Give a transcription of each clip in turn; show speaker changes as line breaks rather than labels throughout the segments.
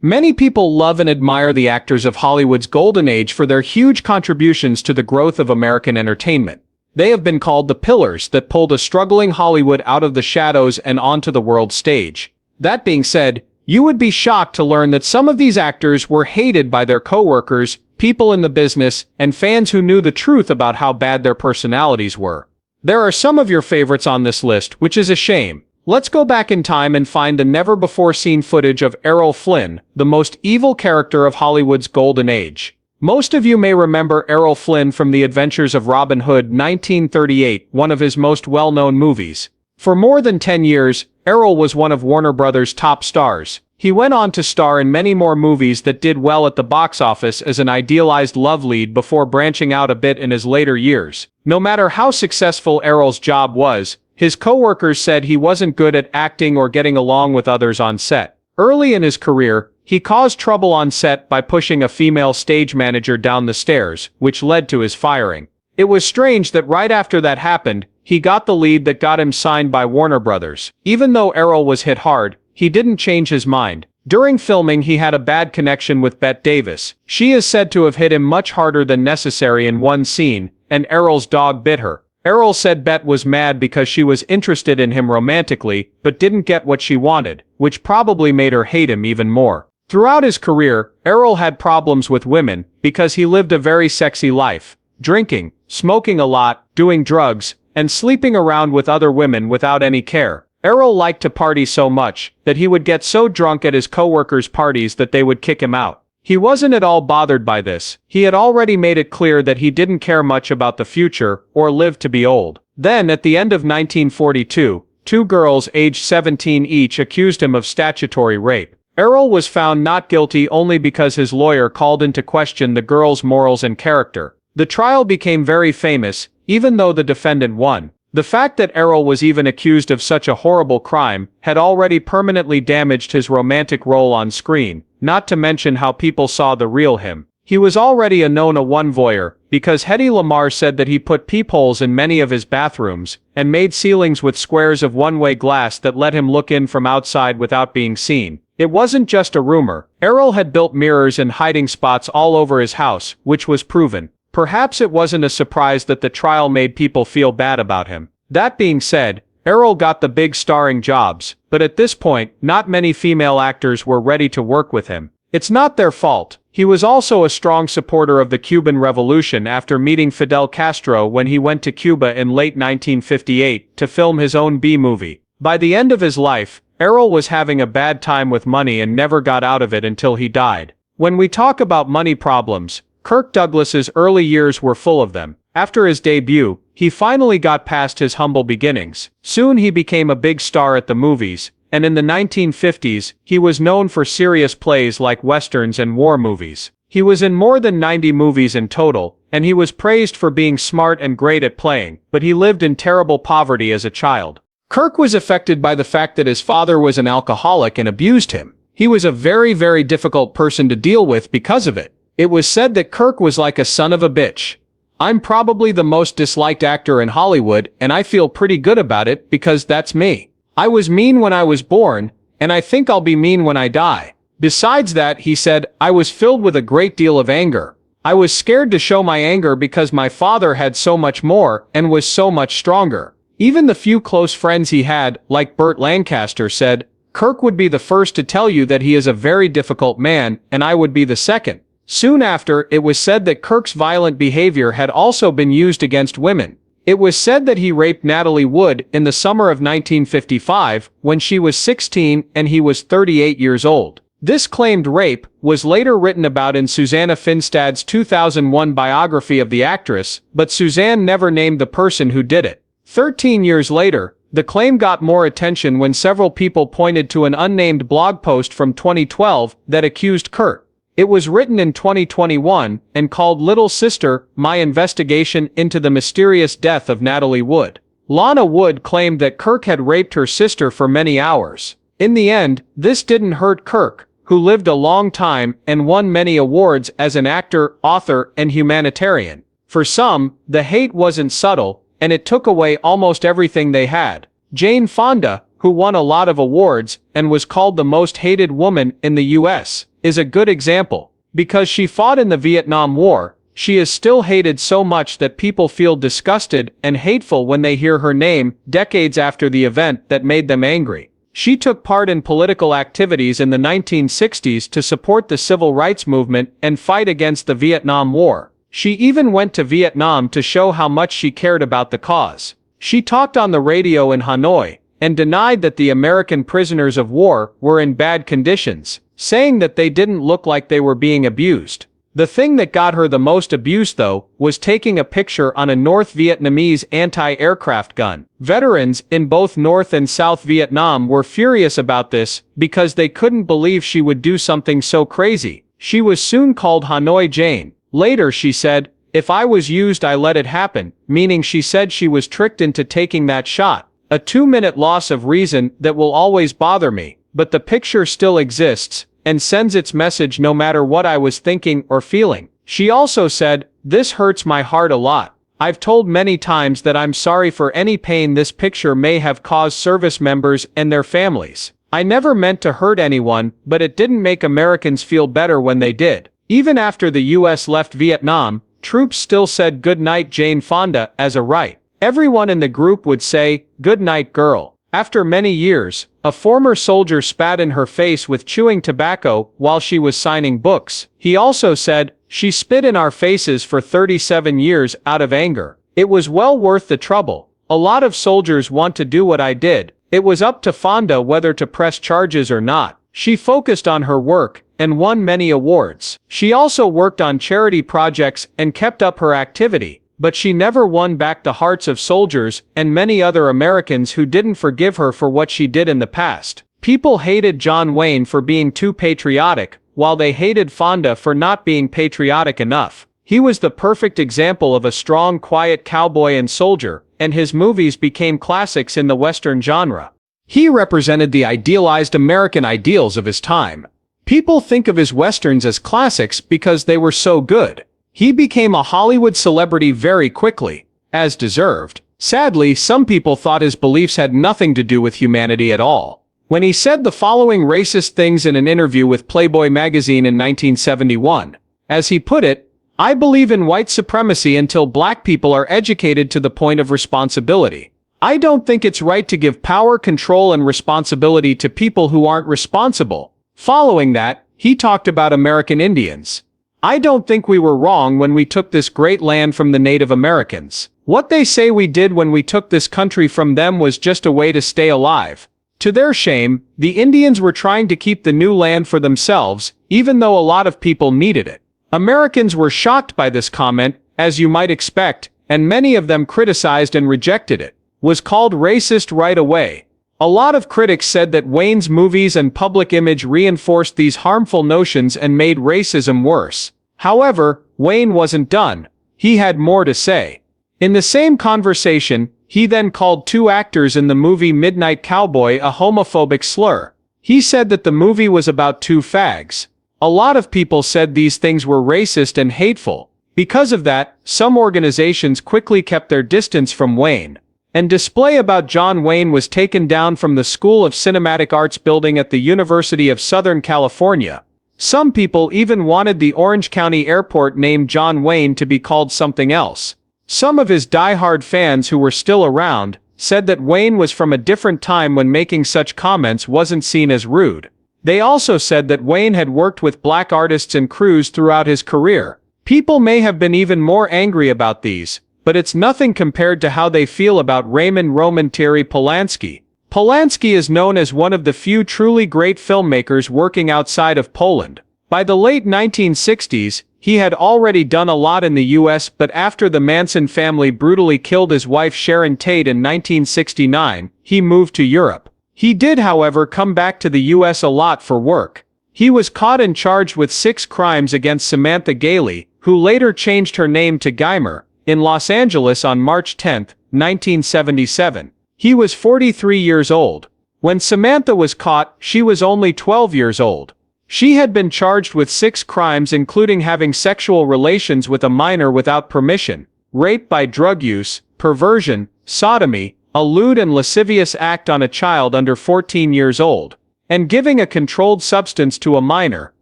Many people love and admire the actors of Hollywood's golden age for their huge contributions to the growth of American entertainment. They have been called the pillars that pulled a struggling Hollywood out of the shadows and onto the world stage. That being said, you would be shocked to learn that some of these actors were hated by their co-workers, people in the business, and fans who knew the truth about how bad their personalities were. There are some of your favorites on this list, which is a shame. Let's go back in time and find the never-before-seen footage of Errol Flynn, the most evil character of Hollywood's golden age. Most of you may remember Errol Flynn from The Adventures of Robin Hood 1938, one of his most well-known movies. For more than 10 years, Errol was one of Warner Brothers' top stars. He went on to star in many more movies that did well at the box office as an idealized love lead before branching out a bit in his later years. No matter how successful Errol's job was, his co-workers said he wasn't good at acting or getting along with others on set. Early in his career, he caused trouble on set by pushing a female stage manager down the stairs, which led to his firing. It was strange that right after that happened, he got the lead that got him signed by Warner Brothers. Even though Errol was hit hard, he didn't change his mind. During filming, he had a bad connection with Bette Davis. She is said to have hit him much harder than necessary in one scene, and Errol's dog bit her. Errol said Bette was mad because she was interested in him romantically, but didn't get what she wanted, which probably made her hate him even more. Throughout his career, Errol had problems with women because he lived a very sexy life, drinking, smoking a lot, doing drugs, and sleeping around with other women without any care. Errol liked to party so much that he would get so drunk at his co-workers' parties that they would kick him out. He wasn't at all bothered by this. He had already made it clear that he didn't care much about the future or live to be old. Then, at the end of 1942, two girls aged 17 each accused him of statutory rape. Errol was found not guilty only because his lawyer called into question the girls' morals and character. The trial became very famous, even though the defendant won. The fact that Errol was even accused of such a horrible crime had already permanently damaged his romantic role on screen, not to mention how people saw the real him. He was already a known voyeur, because Hedy Lamarr said that he put peepholes in many of his bathrooms, and made ceilings with squares of one-way glass that let him look in from outside without being seen. It wasn't just a rumor. Errol had built mirrors and hiding spots all over his house, which was proven. Perhaps it wasn't a surprise that the trial made people feel bad about him. That being said, Errol got the big starring jobs, but at this point, not many female actors were ready to work with him. It's not their fault. He was also a strong supporter of the Cuban Revolution after meeting Fidel Castro when he went to Cuba in late 1958 to film his own B-movie. By the end of his life, Errol was having a bad time with money and never got out of it until he died. When we talk about money problems, Kirk Douglas's early years were full of them. After his debut, he finally got past his humble beginnings. Soon he became a big star at the movies, and in the 1950s, he was known for serious plays like westerns and war movies. He was in more than 90 movies in total, and he was praised for being smart and great at playing, but he lived in terrible poverty as a child. Kirk was affected by the fact that his father was an alcoholic and abused him. He was a very, very difficult person to deal with because of it. It was said that Kirk was like a son of a bitch. I'm probably the most disliked actor in Hollywood, and I feel pretty good about it because that's me. I was mean when I was born, and I think I'll be mean when I die. Besides that, he said, I was filled with a great deal of anger. I was scared to show my anger because my father had so much more and was so much stronger. Even the few close friends he had, like Burt Lancaster, said, Kirk would be the first to tell you that he is a very difficult man, and I would be the second. Soon after, it was said that Kirk's violent behavior had also been used against women. It was said that he raped Natalie Wood in the summer of 1955 when she was 16 and he was 38 years old. This claimed rape was later written about in Susanna Finstad's 2001 biography of the actress, but Suzanne never named the person who did it. 13 years later, the claim got more attention when several people pointed to an unnamed blog post from 2012 that accused Kirk. It was written in 2021 and called Little Sister, My Investigation into the Mysterious Death of Natalie Wood. Lana Wood claimed that Kirk had raped her sister for many hours. In the end, this didn't hurt Kirk, who lived a long time and won many awards as an actor, author, and humanitarian. For some, the hate wasn't subtle, and it took away almost everything they had. Jane Fonda, who won a lot of awards and was called the most hated woman in the US, is a good example. Because she fought in the Vietnam War, she is still hated so much that people feel disgusted and hateful when they hear her name decades after the event that made them angry. She took part in political activities in the 1960s to support the civil rights movement and fight against the Vietnam War. She even went to Vietnam to show how much she cared about the cause. She talked on the radio in Hanoi and denied that the American prisoners of war were in bad conditions, saying that they didn't look like they were being abused. The thing that got her the most abuse, though, was taking a picture on a North Vietnamese anti-aircraft gun. Veterans in both North and South Vietnam were furious about this because they couldn't believe she would do something so crazy. She was soon called Hanoi Jane. Later she said, "If I was used, I let it happen," meaning she said she was tricked into taking that shot. A 2-minute loss of reason that will always bother me, but the picture still exists and sends its message no matter what I was thinking or feeling. She also said, "This hurts my heart a lot. I've told many times that I'm sorry for any pain this picture may have caused service members and their families. I never meant to hurt anyone, but it didn't make Americans feel better when they did." Even after the US left Vietnam, troops still said "Good night Jane Fonda" as a right. Everyone in the group would say, "Good night girl." After many years, a former soldier spat in her face with chewing tobacco while she was signing books. He also said, "She spit in our faces for 37 years out of anger. It was well worth the trouble. A lot of soldiers want to do what I did. It was up to Fonda whether to press charges or not." She focused on her work and won many awards. She also worked on charity projects and kept up her activity. But she never won back the hearts of soldiers and many other Americans who didn't forgive her for what she did in the past. People hated John Wayne for being too patriotic, while they hated Fonda for not being patriotic enough. He was the perfect example of a strong, quiet cowboy and soldier, and his movies became classics in the Western genre. He represented the idealized American ideals of his time. People think of his Westerns as classics because they were so good. He became a Hollywood celebrity very quickly, as deserved. Sadly, some people thought his beliefs had nothing to do with humanity at all. When he said the following racist things in an interview with Playboy magazine in 1971, as he put it, "I believe in white supremacy until black people are educated to the point of responsibility. I don't think it's right to give power, control, and responsibility to people who aren't responsible." Following that, he talked about American Indians. "I don't think we were wrong when we took this great land from the Native Americans. What they say we did when we took this country from them was just a way to stay alive." To their shame, the Indians were trying to keep the new land for themselves, even though a lot of people needed it. Americans were shocked by this comment, as you might expect, and many of them criticized and rejected it. Was called racist right away. A lot of critics said that Wayne's movies and public image reinforced these harmful notions and made racism worse. However, Wayne wasn't done. He had more to say. In the same conversation, he then called 2 actors in the movie Midnight Cowboy a homophobic slur. He said that the movie was about 2 fags. A lot of people said these things were racist and hateful. Because of that, some organizations quickly kept their distance from Wayne. And display about John Wayne was taken down from the School of Cinematic Arts building at the University of Southern California. Some people even wanted the Orange County airport named John Wayne to be called something else. Some of his die-hard fans who were still around said that Wayne was from a different time when making such comments wasn't seen as rude. They also said that Wayne had worked with black artists and crews throughout his career. People may have been even more angry about these, but it's nothing compared to how they feel about Raymond Roman Terry Polanski. Polanski is known as one of the few truly great filmmakers working outside of Poland. By the late 1960s, he had already done a lot in the US, but after the Manson family brutally killed his wife Sharon Tate in 1969, he moved to Europe. He did, however, come back to the US a lot for work. He was caught and charged with 6 crimes against Samantha Gailey, who later changed her name to Geimer, in Los Angeles on March 10, 1977. He was 43 years old. When Samantha was caught, she was only 12 years old. She had been charged with 6 crimes including having sexual relations with a minor without permission, rape by drug use, perversion, sodomy, a lewd and lascivious act on a child under 14 years old, and giving a controlled substance to a minor.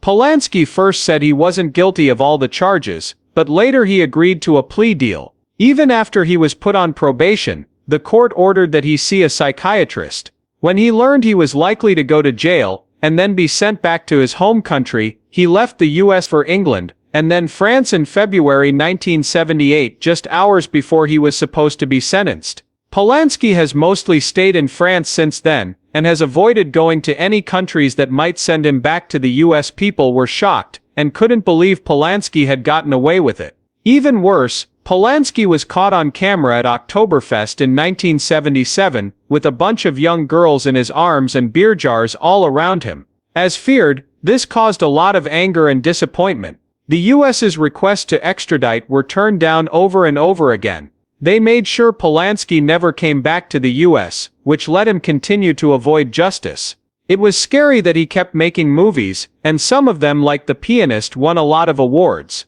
Polanski first said he wasn't guilty of all the charges, but later he agreed to a plea deal. Even after he was put on probation, the court ordered that he see a psychiatrist. When he learned he was likely to go to jail and then be sent back to his home country, he left the US for England and then France in February 1978, just hours before he was supposed to be sentenced. Polanski has mostly stayed in France since then, and has avoided going to any countries that might send him back to the US. People were shocked, and couldn't believe Polanski had gotten away with it. Even worse, Polanski was caught on camera at Oktoberfest in 1977, with a bunch of young girls in his arms and beer jars all around him. As feared, this caused a lot of anger and disappointment. The US's requests to extradite were turned down over and over again. They made sure Polanski never came back to the US, which let him continue to avoid justice. It was scary that he kept making movies, and some of them, like The Pianist, won a lot of awards.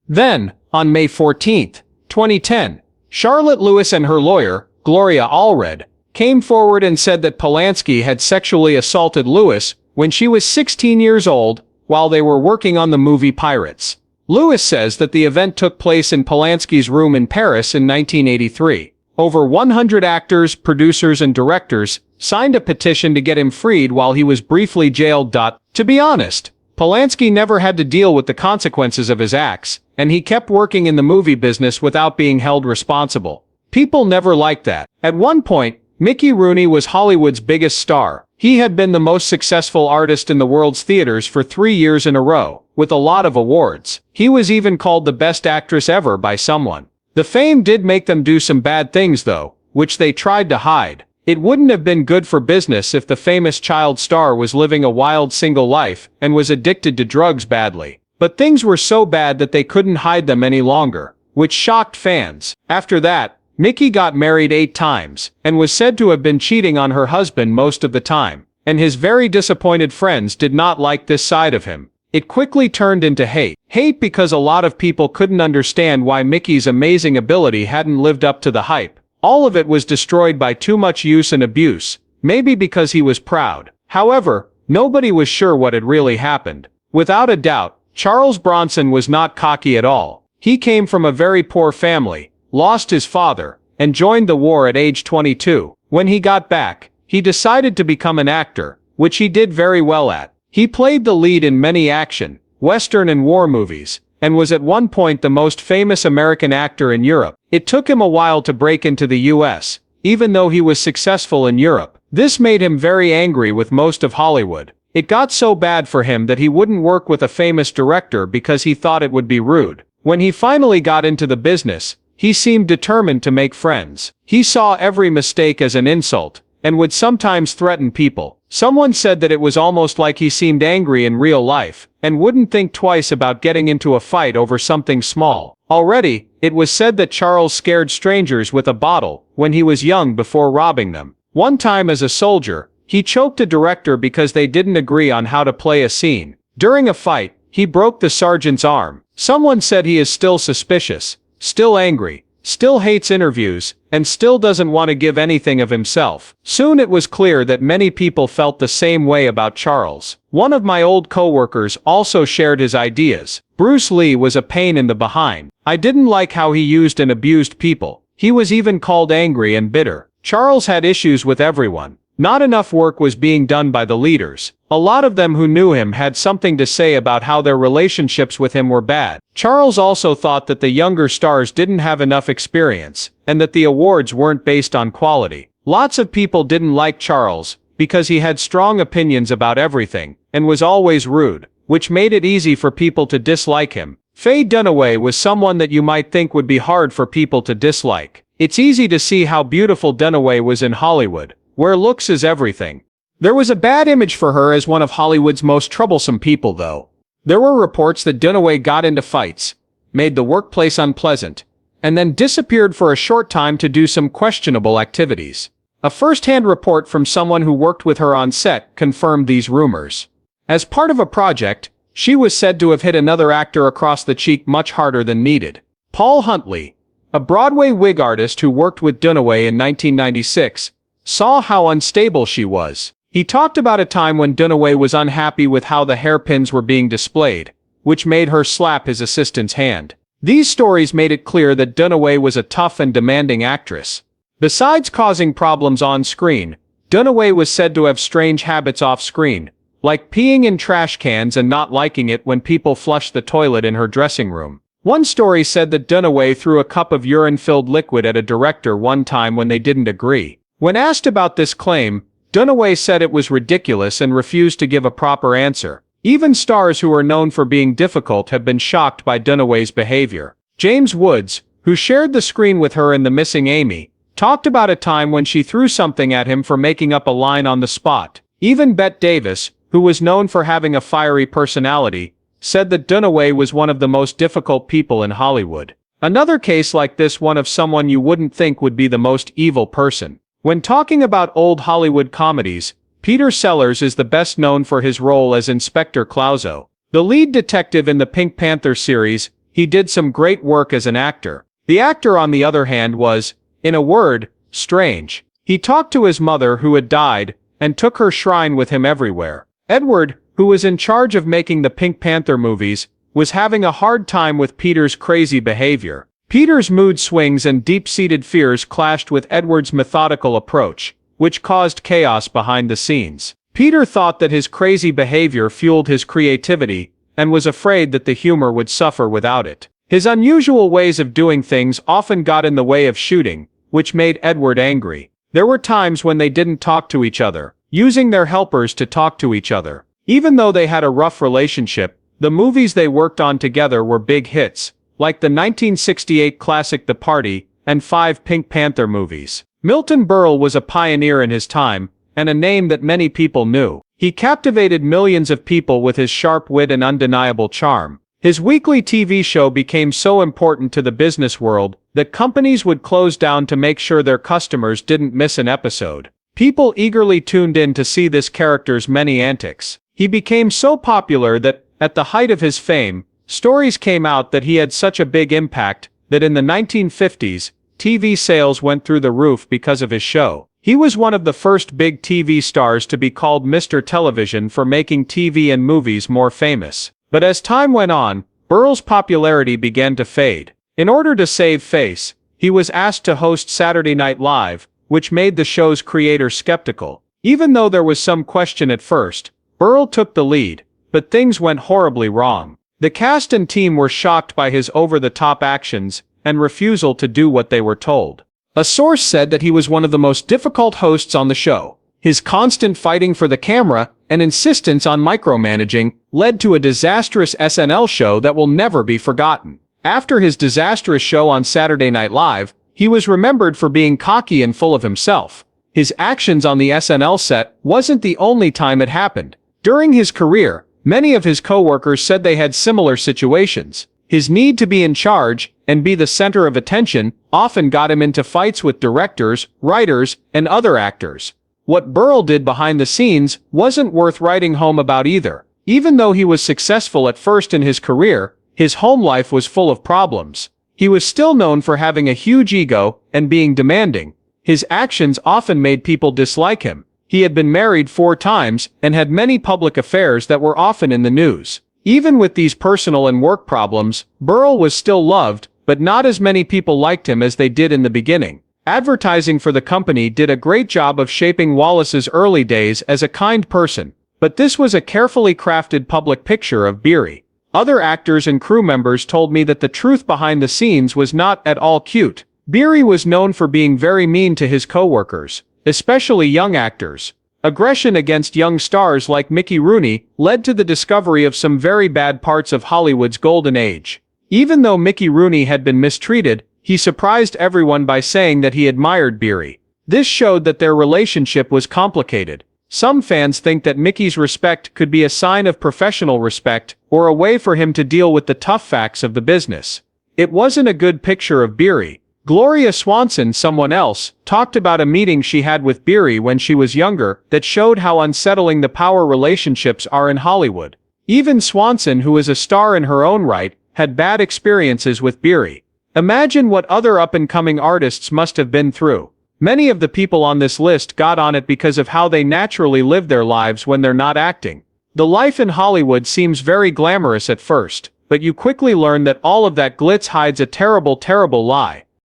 Then, on May 14, 2010, Charlotte Lewis and her lawyer, Gloria Allred, came forward and said that Polanski had sexually assaulted Lewis when she was 16 years old, while they were working on the movie Pirates. Lewis says that the event took place in Polanski's room in Paris in 1983. Over 100 actors, producers, and directors signed a petition to get him freed while he was briefly jailed. To be honest, Polanski never had to deal with the consequences of his acts, and he kept working in the movie business without being held responsible. People never liked that. At one point, Mickey Rooney was Hollywood's biggest star. He had been the most successful artist in the world's theaters for 3 years in a row, with a lot of awards. He was even called the best actress ever by someone. The fame did make them do some bad things though, which they tried to hide. It wouldn't have been good for business if the famous child star was living a wild single life and was addicted to drugs badly. But things were so bad that they couldn't hide them any longer, which shocked fans. After that, Mickey got married 8 times, and was said to have been cheating on her husband most of the time, and his very disappointed friends did not like this side of him. It quickly turned into hate. Hate because a lot of people couldn't understand why Mickey's amazing ability hadn't lived up to the hype. All of it was destroyed by too much use and abuse, maybe because he was proud. However, nobody was sure what had really happened. Without a doubt, Charles Bronson was not cocky at all. He came from a very poor family, lost his father, and joined the war at age 22. When he got back, he decided to become an actor, which he did very well at. He played the lead in many action, western and war movies, and was at one point the most famous American actor in Europe. It took him a while to break into the US, even though he was successful in Europe. This made him very angry with most of Hollywood. It got so bad for him that he wouldn't work with a famous director because he thought it would be rude. When he finally got into the business, he seemed determined to make friends. He saw every mistake as an insult, and would sometimes threaten people. Someone said that it was almost like he seemed angry in real life, and wouldn't think twice about getting into a fight over something small. Already, it was said that Charles scared strangers with a bottle when he was young before robbing them. One time as a soldier, he choked a director because they didn't agree on how to play a scene. During a fight, he broke the sergeant's arm. Someone said he is still suspicious, still angry, still hates interviews, and still doesn't want to give anything of himself. Soon it was clear that many people felt the same way about Charles. One of my old co-workers also shared his ideas. Bruce Lee was a pain in the behind. I didn't like how he used and abused people. He was even called angry and bitter. Charles had issues with everyone. Not enough work was being done by the leaders. A lot of them who knew him had something to say about how their relationships with him were bad. Charles also thought that the younger stars didn't have enough experience, and that the awards weren't based on quality. Lots of people didn't like Charles, because he had strong opinions about everything, and was always rude, which made it easy for people to dislike him. Faye Dunaway was someone that you might think would be hard for people to dislike. It's easy to see how beautiful Dunaway was in Hollywood, where looks is everything. There was a bad image for her as one of Hollywood's most troublesome people though. There were reports that Dunaway got into fights, made the workplace unpleasant, and then disappeared for a short time to do some questionable activities. A first-hand report from someone who worked with her on set confirmed these rumors. As part of a project, she was said to have hit another actor across the cheek much harder than needed. Paul Huntley, a Broadway wig artist who worked with Dunaway in 1996, saw how unstable she was. He talked about a time when Dunaway was unhappy with how the hairpins were being displayed, which made her slap his assistant's hand. These stories made it clear that Dunaway was a tough and demanding actress. Besides causing problems on screen, Dunaway was said to have strange habits off screen, like peeing in trash cans and not liking it when people flushed the toilet in her dressing room. One story said that Dunaway threw a cup of urine-filled liquid at a director one time when they didn't agree. When asked about this claim, Dunaway said it was ridiculous and refused to give a proper answer. Even stars who are known for being difficult have been shocked by Dunaway's behavior. James Woods, who shared the screen with her in The Missing Amy, talked about a time when she threw something at him for making up a line on the spot. Even Bette Davis, who was known for having a fiery personality, said that Dunaway was one of the most difficult people in Hollywood. Another case like this one of someone you wouldn't think would be the most evil person. When talking about old Hollywood comedies, Peter Sellers is the best known for his role as Inspector Clouseau. The lead detective in the Pink Panther series, he did some great work as an actor. The actor, on the other hand, was, in a word, strange. He talked to his mother who had died, and took her shrine with him everywhere. Edward, who was in charge of making the Pink Panther movies, was having a hard time with Peter's crazy behavior. Peter's mood swings and deep-seated fears clashed with Edward's methodical approach, which caused chaos behind the scenes. Peter thought that his crazy behavior fueled his creativity, and was afraid that the humor would suffer without it. His unusual ways of doing things often got in the way of shooting, which made Edward angry. There were times when they didn't talk to each other, using their helpers to talk to each other. Even though they had a rough relationship, the movies they worked on together were big hits, like the 1968 classic The Party, and 5 Pink Panther movies. Milton Berle was a pioneer in his time, and a name that many people knew. He captivated millions of people with his sharp wit and undeniable charm. His weekly TV show became so important to the business world that companies would close down to make sure their customers didn't miss an episode. People eagerly tuned in to see this character's many antics. He became so popular that, at the height of his fame, stories came out that he had such a big impact that in the 1950s, TV sales went through the roof because of his show. He was one of the first big TV stars to be called Mr. Television for making TV and movies more famous. But as time went on, Berle's popularity began to fade. In order to save face, he was asked to host Saturday Night Live, which made the show's creator skeptical. Even though there was some question at first, Berle took the lead, but things went horribly wrong. The cast and team were shocked by his over-the-top actions and refusal to do what they were told. A source said that he was one of the most difficult hosts on the show. His constant fighting for the camera and insistence on micromanaging led to a disastrous SNL show that will never be forgotten. After his disastrous show on Saturday Night Live, he was remembered for being cocky and full of himself. His actions on the SNL set wasn't the only time it happened. During his career, many of his co-workers said they had similar situations. His need to be in charge and be the center of attention often got him into fights with directors, writers, and other actors. What Berle did behind the scenes wasn't worth writing home about either. Even though he was successful at first in his career, his home life was full of problems. He was still known for having a huge ego and being demanding. His actions often made people dislike him. He had been married 4 times and had many public affairs that were often in the news. Even with these personal and work problems, Berle was still loved, but not as many people liked him as they did in the beginning. Advertising for the company did a great job of shaping Wallace's early days as a kind person, but this was a carefully crafted public picture of Beery. Other actors and crew members told me that the truth behind the scenes was not at all cute. Beery was known for being very mean to his co-workers, especially young actors. Aggression against young stars like Mickey Rooney led to the discovery of some very bad parts of Hollywood's golden age. Even though Mickey Rooney had been mistreated, he surprised everyone by saying that he admired Beery. This showed that their relationship was complicated. Some fans think that Mickey's respect could be a sign of professional respect or a way for him to deal with the tough facts of the business. It wasn't a good picture of Beery. Gloria Swanson, someone else, talked about a meeting she had with Beery when she was younger that showed how unsettling the power relationships are in Hollywood. Even Swanson, who is a star in her own right, had bad experiences with Beery. Imagine what other up-and-coming artists must have been through. Many of the people on this list got on it because of how they naturally live their lives when they're not acting. The life in Hollywood seems very glamorous at first, but you quickly learn that all of that glitz hides a terrible, terrible lie.